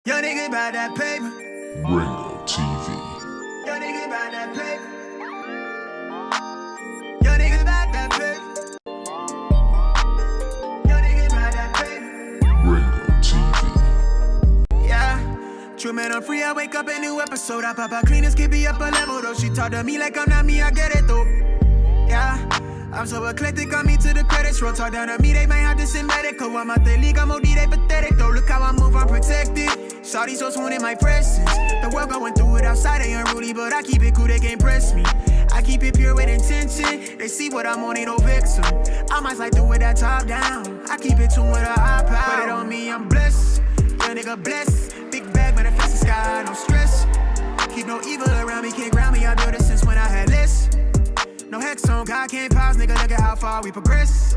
Young nigga about that paper. Ringo TV. Young nigga about that paper. Young nigga about that paper. Young nigga about that paper. Ringo TV. Yeah. True man, I'm free. I wake up a new episode. I pop out clean and skip up a level though. She talk to me like I'm not me. I get it though. Yeah. I'm so eclectic, on me to the credits roll. Talk down to me, they might have to send medical. I'm out the league, I'm OD, they pathetic though. Look how I move, I'm protected. Shawty so swoon in my presence. The world going through it outside, they unruly, but I keep it cool, they can't press me. I keep it pure with intention. They see what I'm on, ain't no vixen. I might slide through with that top down. I keep it tuned with a high power. Put it on me, I'm blessed. Young nigga blessed. Big bag, manifest the sky, no stress. Keep no evil around me, can't ground me. I built it since when I had less. No hex on, God can't pause, nigga, look at how far we progress.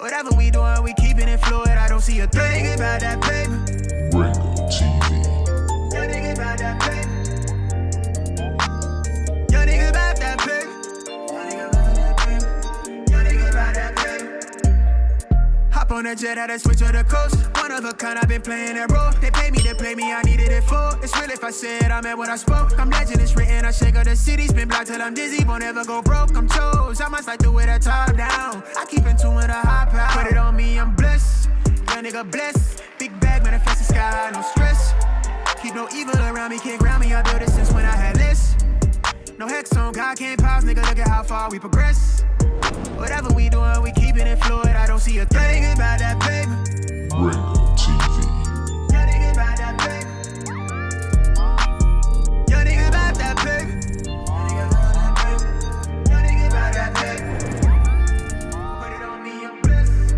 Whatever we doing, we keeping it fluid, I don't see a threat. Young nigga about that paper. Ringo TV. Young nigga about that paper. Young nigga about that paper. Young nigga about that paper. Young nigga about that paper. Hop on the jet, had to switch to the coast. One of a kind, I've been playing that role. They pay me, I needed it for. It's real if I said I meant what I spoke. I'm legend, it's written, I shake of the city. Spin block till I'm dizzy, won't ever go broke. I'm chose, I must like do it a top down. I keep in tune with a high power. Put it on me, I'm blessed. Young nigga blessed. Big bag, manifest the sky, no stress. Keep no evil around me, can't ground me. I built it since when I had less. No hex on, God can't pause, nigga, look at how far we progress. Whatever we doing, we keeping it fluid, I don't see a threat. Young nigga about that paper. Ringo TV. Young nigga about that paper. Young nigga about that paper. Young nigga about that paper. Young nigga about that paper. Put it on me, I'm blessed.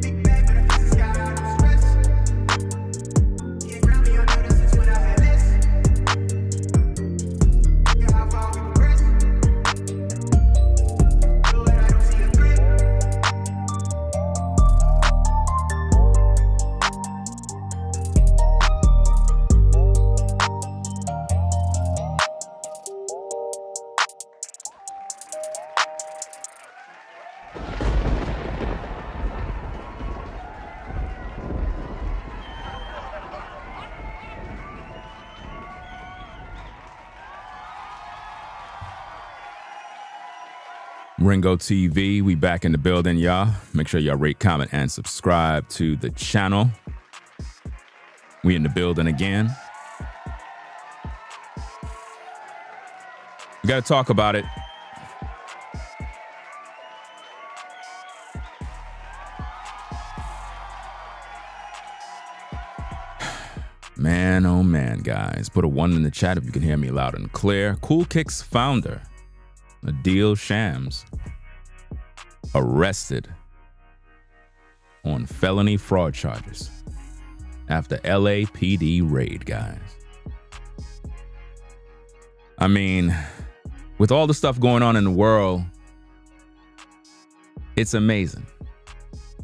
Big bag, but I fix the sky, no stress. Can't ground me, I know this since when I had less. Look at how far we progress. Fluid, I don't see a threat. Ringo TV, we back in the building, y'all. Make sure y'all rate, comment, and subscribe to the channel. We in the building again. We gotta talk about it. Man, oh man, guys. Put a 1 in the chat if you can hear me loud and clear. Cool Kicks founder Adeel Shams arrested on felony fraud charges after LAPD raid, guys. I mean, with all the stuff going on in the world, it's amazing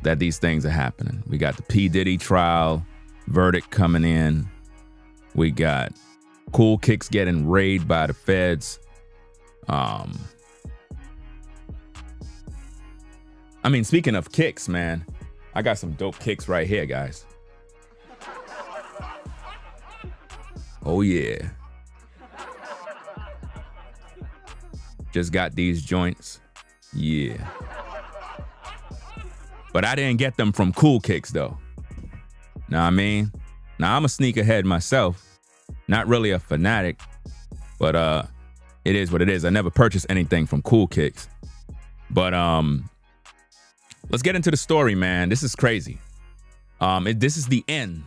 that these things are happening. We got the P. Diddy trial verdict coming in. We got Cool Kicks getting raided by the feds. I mean, speaking of kicks, man, I got some dope kicks right here, guys. Oh, yeah. Just got these joints. Yeah. But I didn't get them from Cool Kicks, though. Know what I mean? Now, I'm a sneakerhead myself. Not really a fanatic, but it is what it is. I never purchased anything from Cool Kicks. But let's get into the story, man. This is crazy. This is the end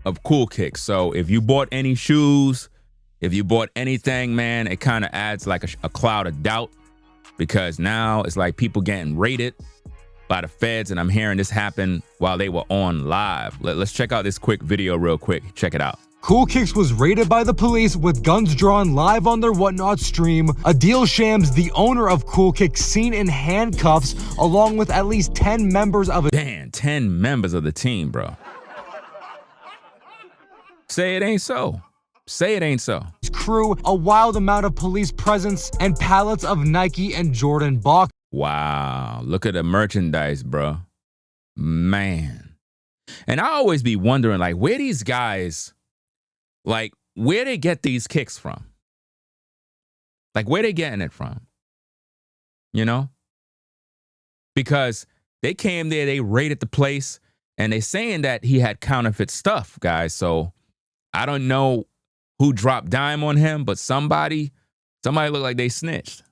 of Cool Kicks. So if you bought any shoes, if you bought anything, man, it kind of adds like a cloud of doubt, because now it's like people getting raided by the feds, and I'm hearing this happen while they were on live. Let's check out this quick video real quick. Check it out. Cool Kicks was raided by the police with guns drawn live on their Whatnot stream. Adeel Shams, the owner of Cool Kicks, seen in handcuffs along with at least 10 members of it. Damn, 10 members of the team, bro. Say it ain't so. Say it ain't so. Crew, a wild amount of police presence, and pallets of Nike and Jordan boxes. Wow, look at the merchandise, bro. Man. And I always be wondering, like, where these guys, like, where they get these kicks from? Like, where they getting it from? You know? Because they came there, they raided the place, and they saying that he had counterfeit stuff, guys. So I don't know who dropped dime on him, but somebody looked like they snitched.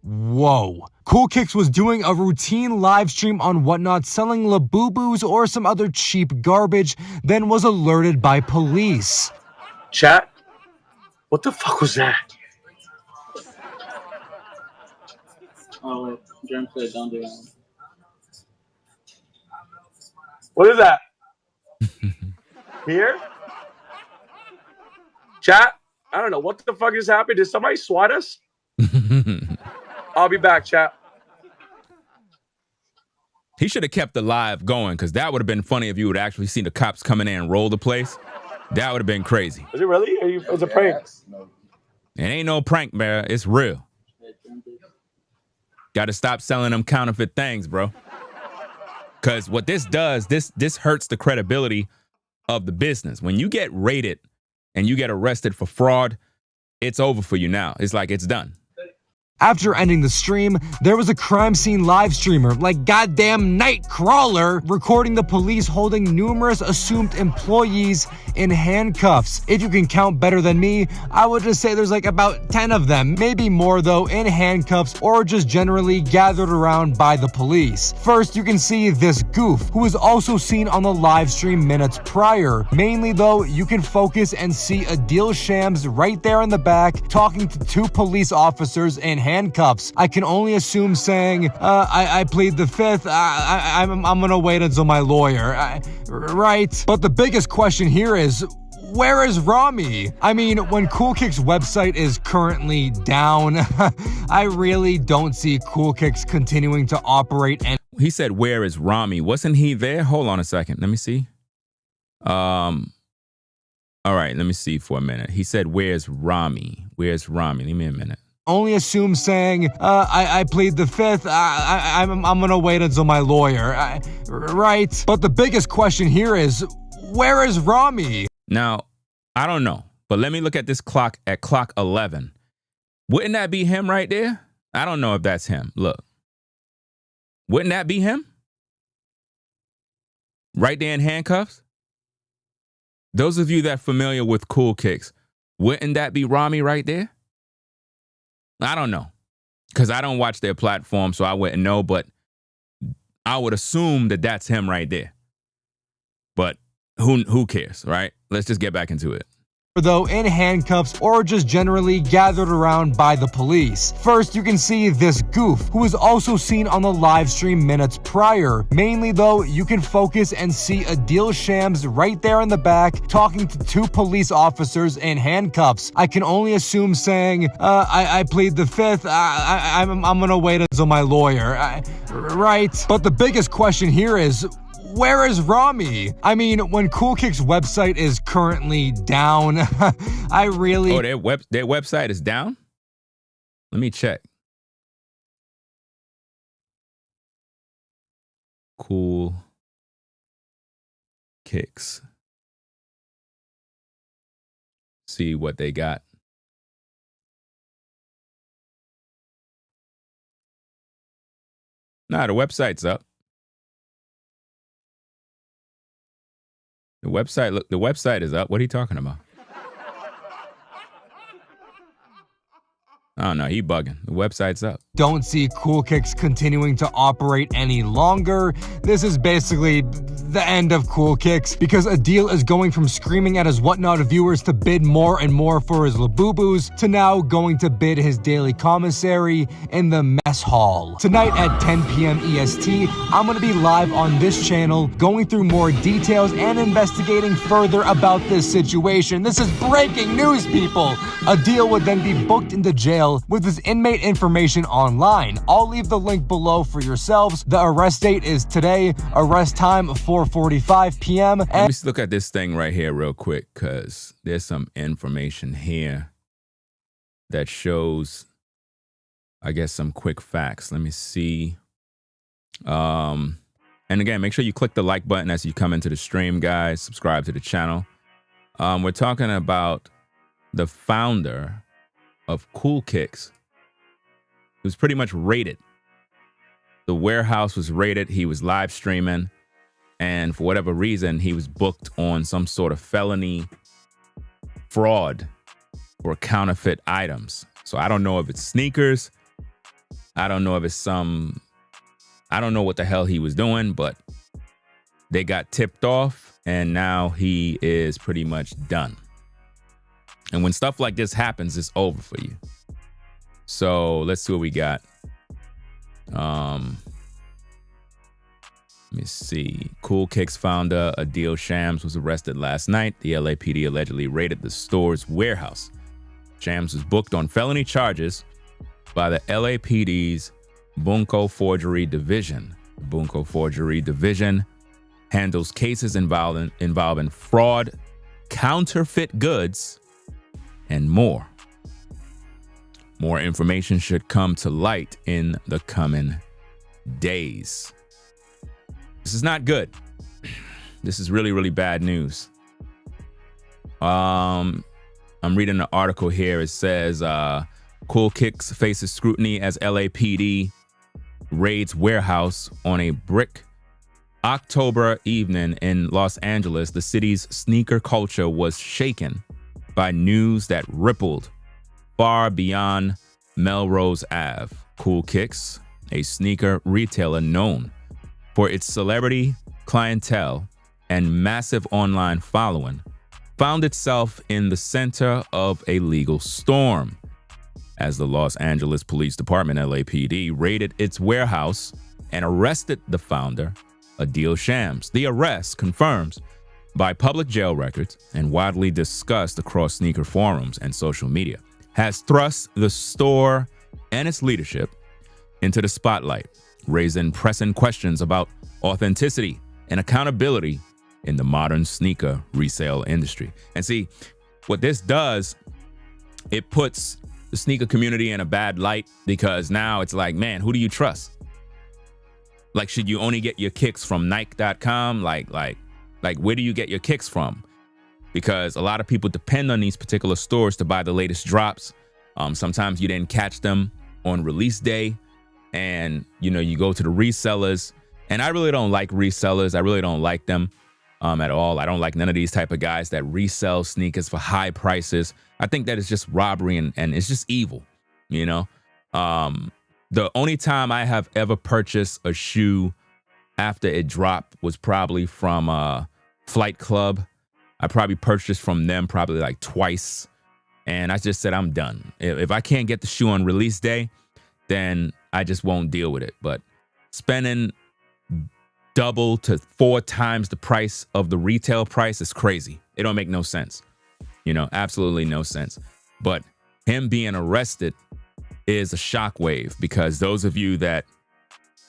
Whoa. Cool Kicks was doing a routine live stream on Whatnot selling Labubus or some other cheap garbage, then was alerted by police. Chat, what the fuck was that? Oh, wait. Jerm said don't do that. What is that? Here? Chat, I don't know. What the fuck just happened? Did somebody swat us? I'll be back, chat. He should have kept the live going, because that would have been funny if you would actually seen the cops coming in and roll the place. That would have been crazy. Is it really? It's a prank. It ain't no prank, man. It's real. Got to stop selling them counterfeit things, bro. Because what this does, this hurts the credibility of the business. When you get raided and you get arrested for fraud, it's over for you now. It's like it's done. After ending the stream, there was a crime scene live streamer, like goddamn Nightcrawler, recording the police holding numerous assumed employees in handcuffs. If you can count better than me, I would just say there's like about 10 of them, maybe more though, in handcuffs or just generally gathered around by the police. First, you can see this goof, who was also seen on the live stream minutes prior. Mainly though, you can focus and see Adeel Shams right there in the back talking to two police officers in handcuffs. I can only assume saying, I plead the fifth, I'm gonna wait until my lawyer, right? But the biggest question here is, where is Rami? I mean, when Cool Kicks website is currently down, I really don't see Cool Kicks continuing to operate. And He said, where is Rami? Wasn't he there? Hold on a second. Let me see. All right, let me see for a minute. He said, where's Rami? Where's Rami? Give me a minute. Only assume saying, I plead the fifth, I'm gonna wait until my lawyer, right? But the biggest question here is, where is Rami? Now, I don't know, but let me look at this clock at clock 11. Wouldn't that be him right there? I don't know if that's him. Look. Wouldn't that be him? Right there in handcuffs? Those of you that are familiar with Cool Kicks, wouldn't that be Rami right there? I don't know, because I don't watch their platform, so I wouldn't know, but I would assume that that's him right there. But who cares, right? Let's just get back into it. Though in handcuffs or just generally gathered around by the police. First, you can see this goof, who was also seen on the live stream minutes prior. Mainly though, you can focus and see Adeel Shams right there in the back talking to two police officers in handcuffs. I can only assume saying, I plead the fifth, I'm gonna wait until my lawyer, right? But the biggest question here is, where is Rami? I mean, when Cool Kicks website is currently down, I really... Oh, their website is down? Let me check. Cool Kicks. See what they got. Nah, the website's up. The website is up. What are you talking about? Oh no, he bugging. The website's up. Don't see Cool Kicks continuing to operate any longer. This is basically the end of Cool Kicks, because Adeel is going from screaming at his Whatnot viewers to bid more and more for his Labubus to now going to bid his daily commissary in the mess hall. Tonight at 10 p.m. EST, I'm going to be live on this channel going through more details and investigating further about this situation. This is breaking news, people. Adeel would then be booked into jail with his inmate information online. I'll leave the link below for yourselves. The arrest date is today. Arrest time 4:45 p.m. Let me look at this thing right here real quick, because there's some information here that shows, I guess, some quick facts. Let me see. And again, make sure you click the like button as you come into the stream, guys. Subscribe to the channel. We're talking about the founder of Cool Kicks. He was pretty much raided. The warehouse was raided. He was live streaming. And for whatever reason, he was booked on some sort of felony fraud for counterfeit items. So I don't know if it's sneakers. I don't know if it's I don't know what the hell he was doing, but they got tipped off and now he is pretty much done. And when stuff like this happens, it's over for you. So let's see what we got. Let me see. Cool Kicks founder Adeel Shams was arrested last night. The LAPD allegedly raided the store's warehouse. Shams was booked on felony charges by the LAPD's Bunko Forgery Division. The Bunko Forgery Division handles cases involving fraud, counterfeit goods, and more. More information should come to light in the coming days. This is not good. This is really, really bad news. I'm reading an article here. It says Cool Kicks faces scrutiny as LAPD raids warehouse on a brick October evening in Los Angeles. The city's sneaker culture was shaken by news that rippled far beyond Melrose Ave. Cool Kicks, a sneaker retailer known for its celebrity clientele and massive online following, found itself in the center of a legal storm as the Los Angeles Police Department, LAPD, raided its warehouse and arrested the founder, Adeel Shams. The arrest, confirmed by public jail records and widely discussed across sneaker forums and social media, has thrust the store and its leadership into the spotlight, raising pressing questions about authenticity and accountability in the modern sneaker resale industry. And see, what this does, it puts the sneaker community in a bad light, because now it's like, man, who do you trust? Like, should you only get your kicks from Nike.com? Like where do you get your kicks from? Because a lot of people depend on these particular stores to buy the latest drops. Sometimes you didn't catch them on release day, and you go to the resellers. And I really don't like resellers. I really don't like them at all. I don't like none of these type of guys that resell sneakers for high prices. I think that is just robbery and it's just evil, The only time I have ever purchased a shoe after it dropped was probably from Flight Club. I probably purchased from them probably like twice. And I just said, I'm done. If I can't get the shoe on release day, then I just won't deal with it. But spending double to 4 times the price of the retail price is crazy. It don't make no sense. Absolutely no sense. But him being arrested is a shockwave, because those of you that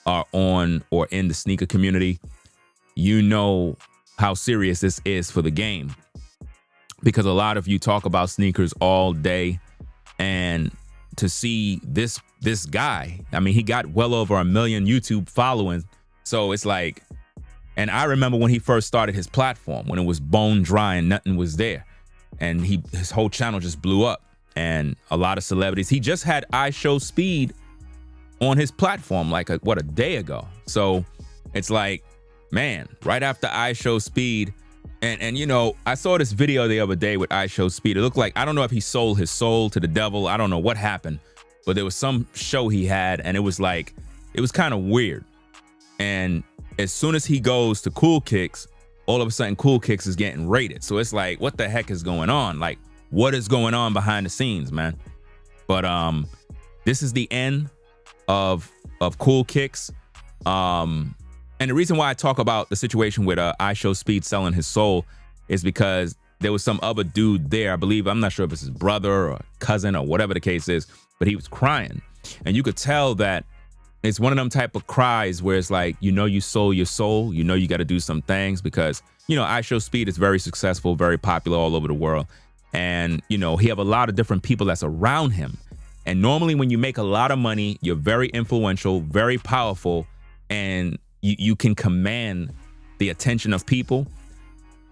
are on or in the sneaker community, you know how serious this is for the game. Because a lot of you talk about sneakers all day, and to see this guy, I mean, he got well over 1 million YouTube following. So it's like, and I remember when he first started his platform, when it was bone dry and nothing was there, and his whole channel just blew up, and a lot of celebrities. He just had I Show Speed on his platform like a day ago. So it's like, man, right after I Show Speed, and I saw this video the other day with I Show Speed. It looked like, I don't know if he sold his soul to the devil. I don't know what happened, but there was some show he had, and it was kind of weird. And as soon as he goes to Cool Kicks, all of a sudden Cool Kicks is getting raided. So it's like, what the heck is going on? Like, what is going on behind the scenes, man? But this is the end of Cool Kicks. And the reason why I talk about the situation with I Show Speed selling his soul is because there was some other dude there, I believe, I'm not sure if it's his brother or cousin or whatever the case is, but he was crying. And you could tell that it's one of them type of cries where it's like, you sold your soul, you got to do some things, because, I Show Speed is very successful, very popular all over the world. And, he have a lot of different people that's around him. And normally when you make a lot of money, you're very influential, very powerful, and you can command the attention of people,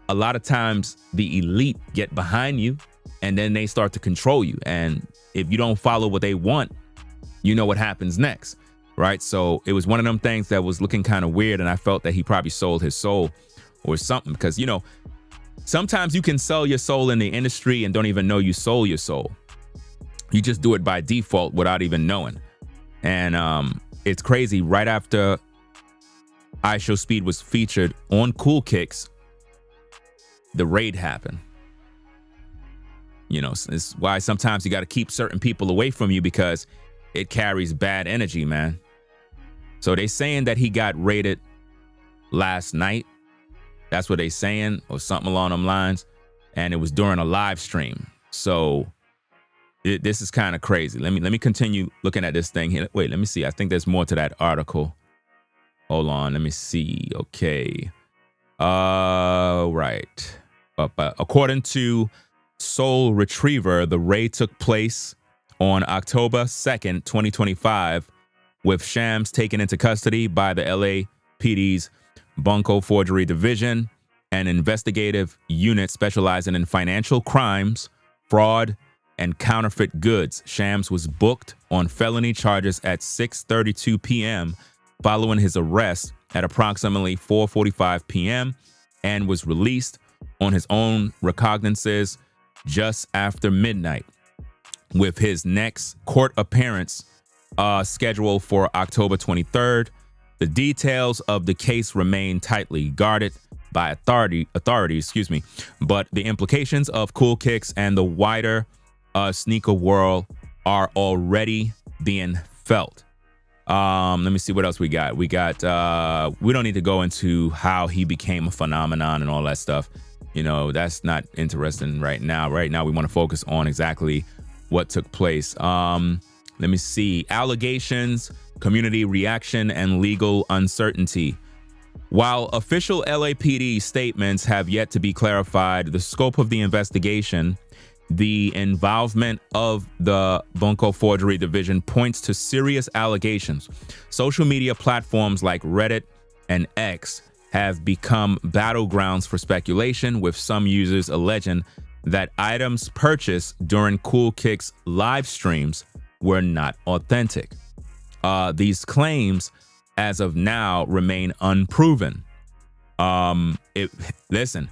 a lot of times the elite get behind you and then they start to control you. And if you don't follow what they want, you know what happens next, right? So it was one of them things that was looking kind of weird, and I felt that he probably sold his soul or something, because, you know, sometimes you can sell your soul in the industry and don't even know you sold your soul. You just do it by default without even knowing. And it's crazy. Right after IShowSpeed was featured on Cool Kicks, the raid happened. You know, it's why sometimes you got to keep certain people away from you, because it carries bad energy, man. So they saying that he got raided last night. That's what they saying, or something along them lines. And it was during a live stream. So this is kind of crazy. Let me continue looking at this thing here. Wait, let me see. I think there's more to that article. Hold on. Let me see. Okay. Right. According to Soul Retriever, the raid took place on October 2nd, 2025, with Shams taken into custody by the LAPD's Bunko Forgery Division, an investigative unit specializing in financial crimes, fraud, and counterfeit goods. Shams was booked on felony charges at 6:32 p.m. following his arrest at approximately 4:45 p.m. and was released on his own recognizances just after midnight, with his next court appearance scheduled for October 23rd. The details of the case remain tightly guarded by authorities, but the implications of Cool Kicks and the wider sneaker world are already being felt. Let me see what else we got. We don't need to go into how he became a phenomenon and all that stuff. You know, that's not interesting right now. Right now, we want to focus on exactly what took place. Let me see. Allegations, community reaction, and legal uncertainty. While official LAPD statements have yet to be clarified, the scope of the investigation, the involvement of the Bunko Forgery Division points to serious allegations. Social media platforms like Reddit and X have become battlegrounds for speculation, with some users alleging that items purchased during Cool Kicks live streams were not authentic. These claims, as of now, remain unproven. Listen,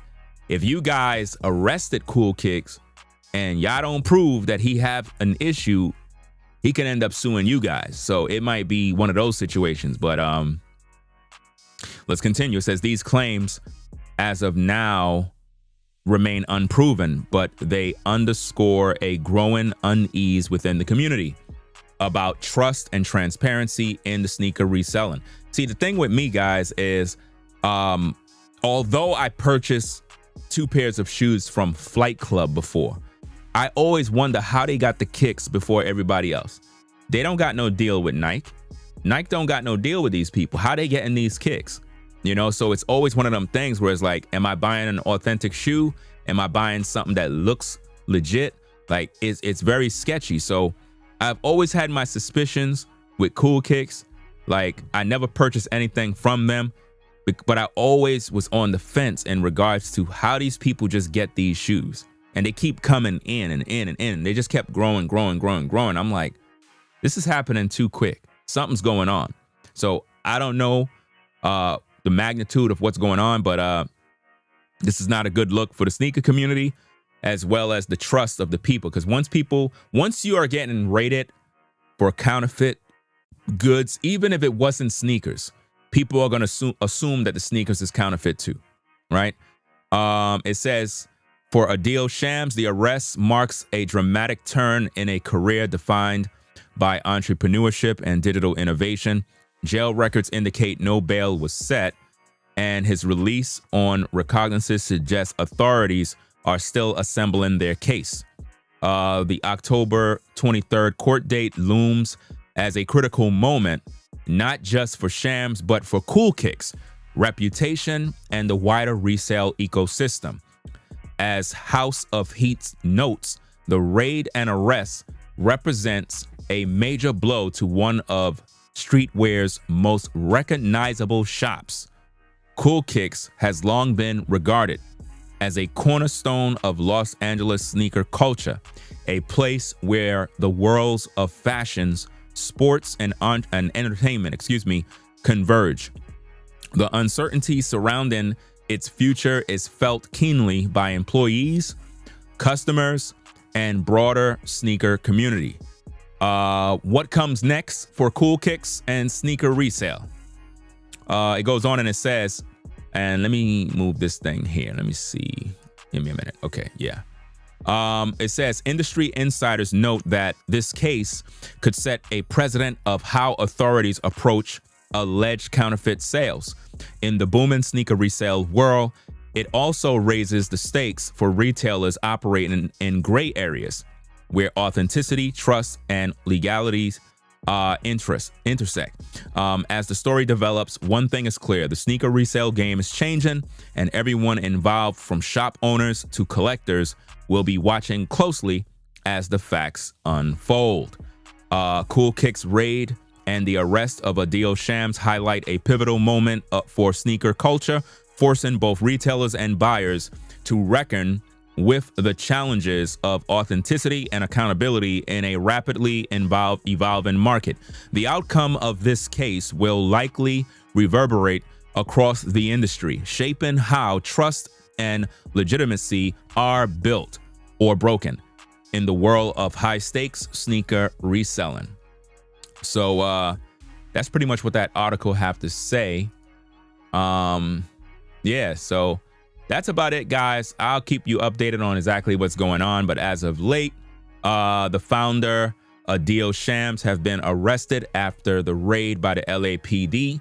if you guys arrested Cool Kicks and y'all don't prove that he have an issue, he can end up suing you guys. So it might be one of those situations. But let's continue. It says these claims, as of now, remain unproven, but they underscore a growing unease within the community about trust and transparency in the sneaker reselling. See, the thing with me, guys, is although I purchased 2 pairs of shoes from Flight Club before, I always wonder how they got the kicks before everybody else. They don't got no deal with Nike. Nike don't got no deal with these people. How they getting these kicks? You know, so it's always one of them things where it's like, am I buying an authentic shoe? Am I buying something that looks legit? Like, it's very sketchy. So I've always had my suspicions with Cool Kicks. Like, I never purchased anything from them, but I always was on the fence in regards to how these people just get these shoes. And they keep coming in and in and in. They just kept growing. I'm like, this is happening too quick. Something's going on. So I don't know the magnitude of what's going on, but this is not a good look for the sneaker community, as well as the trust of the people. Because once you are getting rated for counterfeit goods, even if it wasn't sneakers, people are going to assume that the sneakers is counterfeit too, right? It says, for Adeel Shams, the arrest marks a dramatic turn in a career defined by entrepreneurship and digital innovation. Jail records indicate no bail was set, and his release on recognizances suggests authorities are still assembling their case. The October 23rd court date looms as a critical moment, not just for Shams, but for Cool Kicks' reputation and the wider resale ecosystem. As House of Heat notes, the raid and arrest represents a major blow to one of streetwear's most recognizable shops. Cool Kicks has long been regarded as a cornerstone of Los Angeles sneaker culture, a place where the worlds of fashions, sports, and entertainment, converge. The uncertainty surrounding its future is felt keenly by employees, customers, and broader sneaker community. What comes next for Cool Kicks and sneaker resale? It goes on and it says, and let me move this thing here. Let me see. Give me a minute. Okay, yeah. It says industry insiders note that this case could set a precedent of how authorities approach alleged counterfeit sales. In the booming sneaker resale world, it also raises the stakes for retailers operating in gray areas where authenticity, trust, and legalities intersect. As the story develops, one thing is clear: the sneaker resale game is changing, and everyone involved, from shop owners to collectors, will be watching closely as the facts unfold. Cool Kicks raid and the arrest of Adeel Shams highlight a pivotal moment for sneaker culture, forcing both retailers and buyers to reckon with the challenges of authenticity and accountability in a rapidly evolving market. The outcome of this case will likely reverberate across the industry, shaping how trust and legitimacy are built or broken in the world of high-stakes sneaker reselling. So that's pretty much what that article have to say. Yeah, so that's about it, guys. I'll keep you updated on exactly what's going on. But as of late, the founder, Adeel Shams, have been arrested after the raid by the LAPD.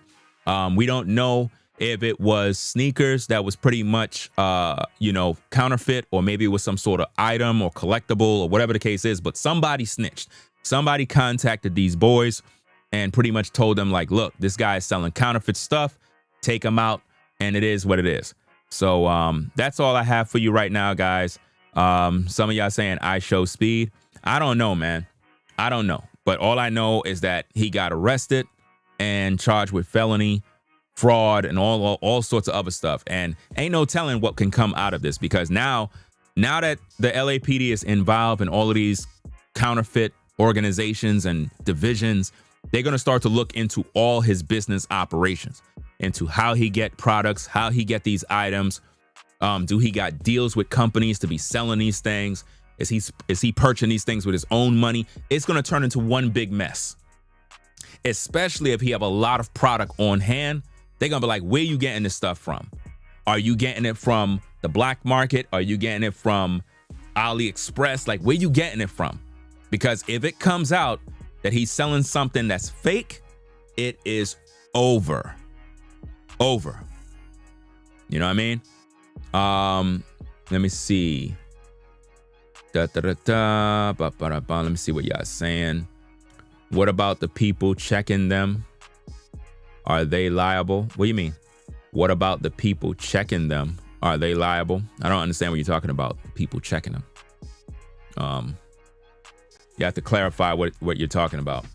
We don't know if it was sneakers that was pretty much, counterfeit, or maybe it was some sort of item or collectible or whatever the case is. But somebody snitched. Somebody contacted these boys and pretty much told them, like, look, this guy is selling counterfeit stuff. Take him out. And it is what it is. So that's all I have for you right now, guys. Some of y'all saying I show speed. I don't know, man. I don't know. But all I know is that he got arrested and charged with felony, fraud, and all sorts of other stuff. And ain't no telling what can come out of this, because now that the LAPD is involved in all of these counterfeit organizations and divisions, they're going to start to look into all his business operations, into how he get products, how he get these items. Do he got deals with companies to be selling these things? Is he purchasing these things with his own money? It's going to turn into one big mess, especially if he have a lot of product on hand. They're going to be like, where you getting this stuff from? Are you getting it from the black market? Are you getting it from AliExpress? Like, where you getting it from? Because if it comes out that he's selling something that's fake, it is over. You know what I mean? Let me see. Let me see what y'all saying. What about the people checking them? Are they liable? What do you mean? What about the people checking them? Are they liable? I don't understand what you're talking about. People checking them. You have to clarify what you're talking about.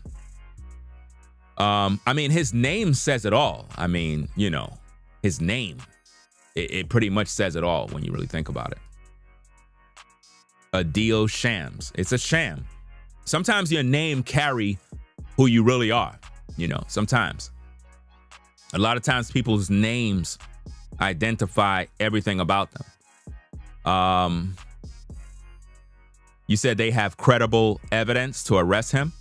I mean, his name says it all. I mean, his name, it pretty much says it all when you really think about it. Adeel Shams. It's a sham. Sometimes your name carry who you really are, sometimes. A lot of times people's names identify everything about them. You said they have credible evidence to arrest him.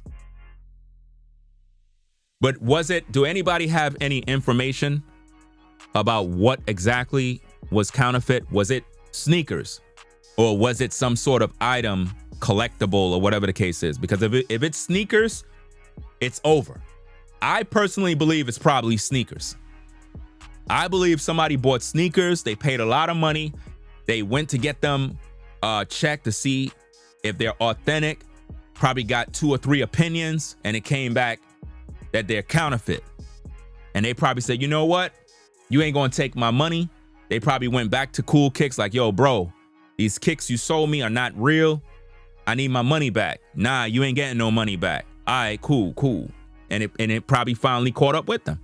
But do anybody have any information about what exactly was counterfeit? Was it sneakers, or was it some sort of item, collectible, or whatever the case is? Because if it's sneakers, it's over. I personally believe it's probably sneakers. I believe somebody bought sneakers. They paid a lot of money. They went to get them checked to see if they're authentic. Probably got 2 or 3 opinions, and it came back that they're counterfeit. And they probably said, you know what? You ain't gonna take my money. They probably went back to Cool Kicks like, yo, bro, these kicks you sold me are not real. I need my money back. Nah, you ain't getting no money back. All right, cool. and it probably finally caught up with them.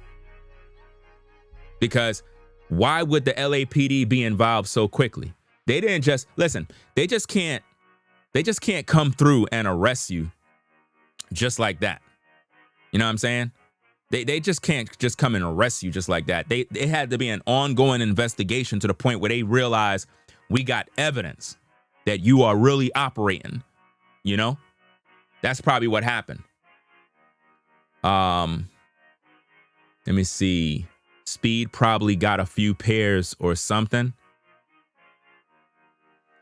Because why would the LAPD be involved so quickly? They didn't just listen. They just can't come through and arrest you just like that. You know what I'm saying? They just can't just come and arrest you just like that. They had to be an ongoing investigation to the point where they realize we got evidence that you are really operating. You know? That's probably what happened. Let me see. Speed probably got a few pairs or something.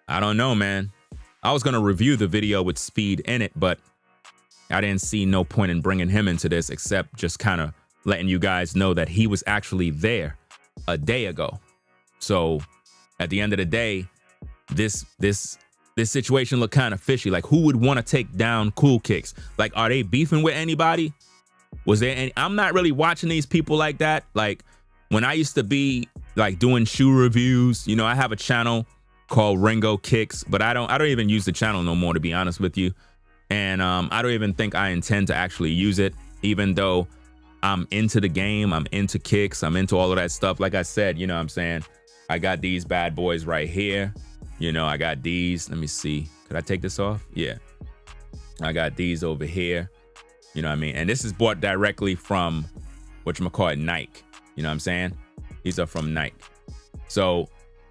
I don't know, man. I was going to review the video with Speed in it, but I didn't see no point in bringing him into this except just kind of letting you guys know that he was actually there a day ago. So at the end of the day, this situation looked kind of fishy. Like, who would want to take down Cool Kicks? Like, are they beefing with anybody? Was there any? I'm not really watching these people like that. Like, when I used to be like doing shoe reviews, you know, I have a channel called Ringo Kicks, but I don't even use the channel no more, to be honest with you. And I don't even think I intend to actually use it, even though I'm into the game, I'm into kicks, I'm into all of that stuff. Like I said, you know what I'm saying? I got these bad boys right here. You know, I got these. Let me see. Could I take this off? Yeah. I got these over here. You know what I mean? And this is bought directly from whatchamacallit, Nike. You know what I'm saying? These are from Nike. So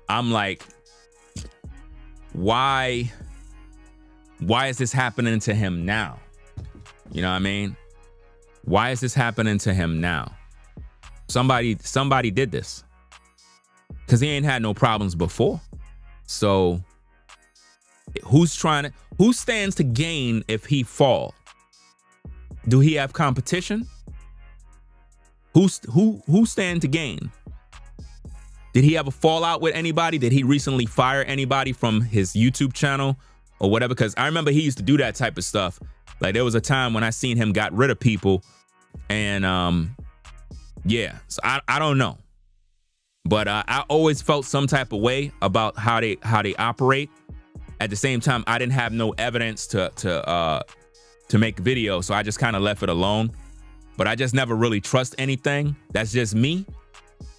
I'm like, why is this happening to him now? You know what I mean? Why is this happening to him now? Somebody did this. Because he ain't had no problems before. So who stands to gain if he fall? Do he have competition? Who stand to gain? Did he have a fallout with anybody? Did he recently fire anybody from his YouTube channel or whatever? Because I remember he used to do that type of stuff. Like, there was a time when I seen him got rid of people, and yeah. So I don't know, but I always felt some type of way about how they operate. At the same time, I didn't have no evidence to make videos, so I just kind of left it alone. But I just never really trust anything. That's just me.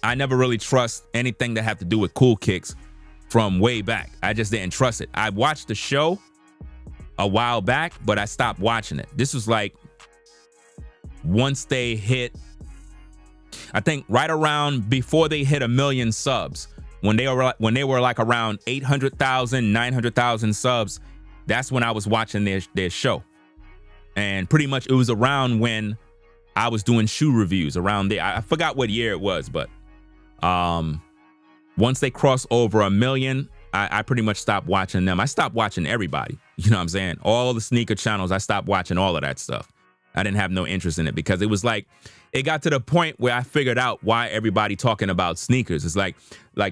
I never really trust anything that had to do with Cool Kicks from way back. I just didn't trust it. I watched the show a while back, but I stopped watching it. This was like once they hit, I think right around before they hit 1 million subs, when they were like around 800,000, 900,000 subs, that's when I was watching their show. And pretty much it was around when I was doing shoe reviews around there. I forgot what year it was, but once they crossed over 1 million, I pretty much stopped watching them. I stopped watching everybody. You know what I'm saying? All the sneaker channels, I stopped watching all of that stuff. I didn't have no interest in it because it was like, it got to the point where I figured out why everybody talking about sneakers. It's like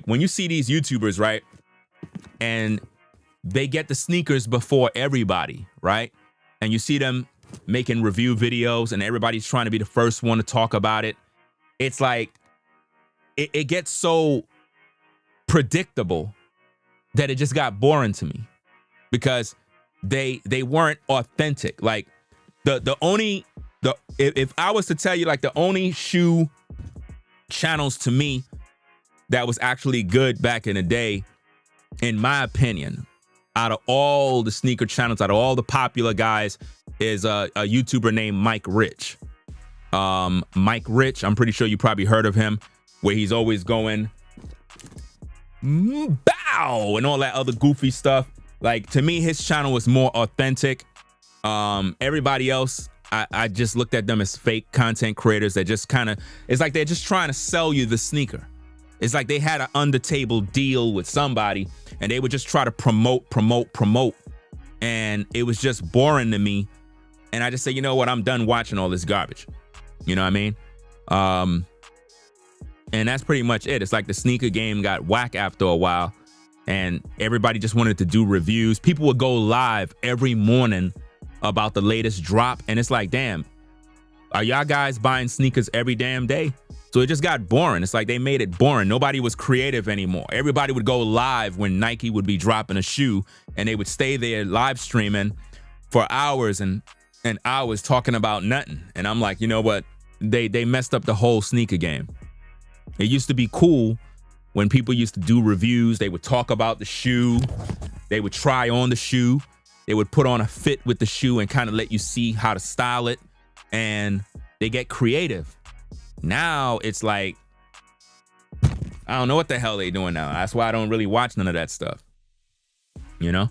when you see these YouTubers, right? And they get the sneakers before everybody, right? And you see them making review videos and everybody's trying to be the first one to talk about it. It's like, it gets so predictable that it just got boring to me because they weren't authentic. Like if I was to tell you, like, the only shoe channels to me that was actually good back in the day, in my opinion, out of all the sneaker channels, out of all the popular guys, is a YouTuber named Mike Rich. Mike Rich, I'm pretty sure you probably heard of him, where he's always going bow and all that other goofy stuff. Like, to me, his channel was more authentic. Everybody else, I just looked at them as fake content creators that just kind of, it's like they're just trying to sell you the sneaker. It's like they had an under-table deal with somebody and they would just try to promote. And it was just boring to me. And I just say, you know what? I'm done watching all this garbage. You know what I mean? And that's pretty much it. It's like the sneaker game got whack after a while and everybody just wanted to do reviews. People would go live every morning about the latest drop. And it's like, damn, are y'all guys buying sneakers every damn day? So it just got boring. It's like they made it boring. Nobody was creative anymore. Everybody would go live when Nike would be dropping a shoe and they would stay there live streaming for hours. And and hours talking about nothing. And I'm like, you know what? They messed up the whole sneaker game. It used to be cool when people used to do reviews. They would talk about the shoe. They would try on the shoe. They would put on a fit with the shoe and kind of let you see how to style it. And they get creative. Now it's like, I don't know what the hell they doing now. That's why I don't really watch none of that stuff. You know?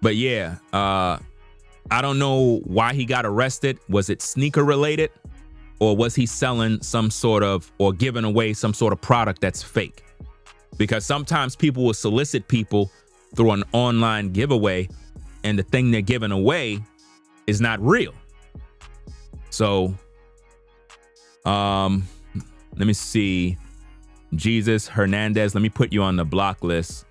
But yeah, I don't know why he got arrested. Was it sneaker related? Or was he selling some sort of, or giving away some sort of product that's fake? Because sometimes people will solicit people through an online giveaway, and the thing they're giving away is not real. So, let me see. Jesus Hernandez, let me put you on the block list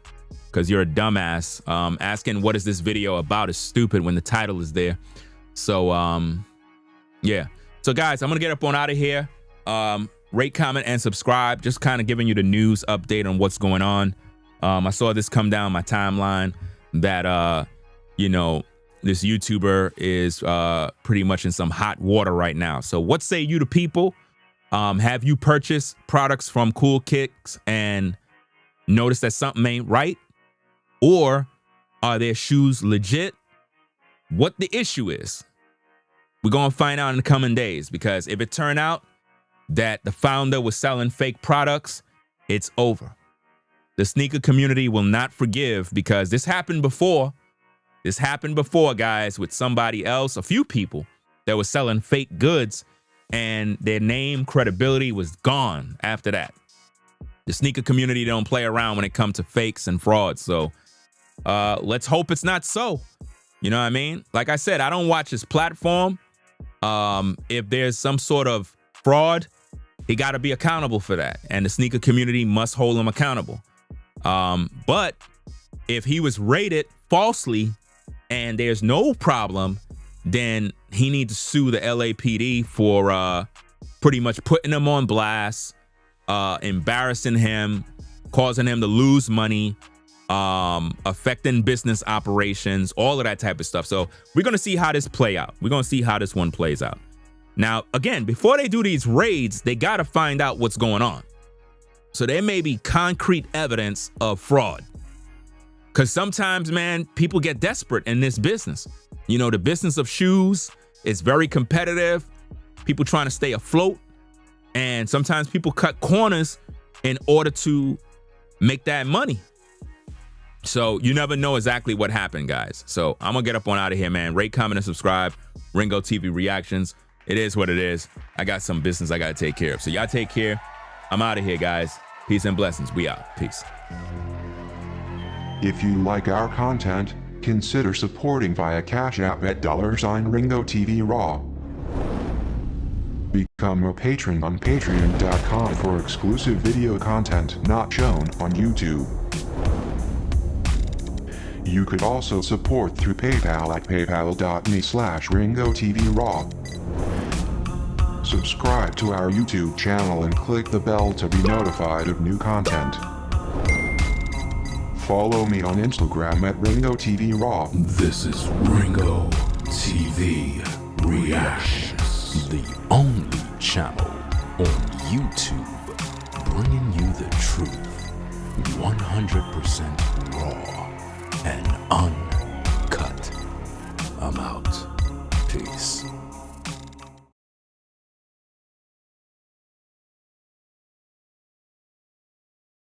because you're a dumbass. Asking what is this video about is stupid when the title is there. So, yeah. So guys, I'm gonna get up on out of here. Rate, comment, and subscribe. Just kind of giving you the news update on what's going on. I saw this come down my timeline that, you know, this YouTuber is pretty much in some hot water right now. So what say you to people? Have you purchased products from Cool Kicks and noticed that something ain't right? Or are their shoes legit? What the issue is? We're going to find out in the coming days, because if it turned out that the founder was selling fake products, it's over. The sneaker community will not forgive, because this happened before. This happened before, guys, with somebody else, a few people that were selling fake goods, and their name, credibility was gone after that. The sneaker community don't play around when it comes to fakes and frauds. So let's hope it's not so. You know what I mean? Like I said, I don't watch his platform. If there's some sort of fraud, he got to be accountable for that. And the sneaker community must hold him accountable. But if he was rated falsely and there's no problem, then he needs to sue the LAPD for pretty much putting him on blast, embarrassing him, causing him to lose money, affecting business operations, all of that type of stuff. So we're going to see how this play out. We're going to see how this one plays out. Now, again, before they do these raids, they got to find out what's going on. So there may be concrete evidence of fraud. Because sometimes, man, people get desperate in this business. You know, the business of shoes is very competitive. People trying to stay afloat. And sometimes people cut corners in order to make that money. So you never know exactly what happened, guys. So I'm going to get up on out of here, man. Rate, comment, and subscribe. Ringo TV Reactions. It is what it is. I got some business I got to take care of. So y'all take care. I'm out of here, guys. Peace and blessings. We out. Peace. If you like our content, consider supporting via Cash App at $Ringo TV Raw. Become a patron on patreon.com for exclusive video content not shown on YouTube. You could also support through PayPal at paypal.me/RingoTVRaw. Subscribe to our YouTube channel and click the bell to be notified of new content. Follow me on Instagram at RingoTVRaw. This is Ringo TV Reactions, the only channel on YouTube bringing you the truth, 100% raw and uncut. I'm out. Peace.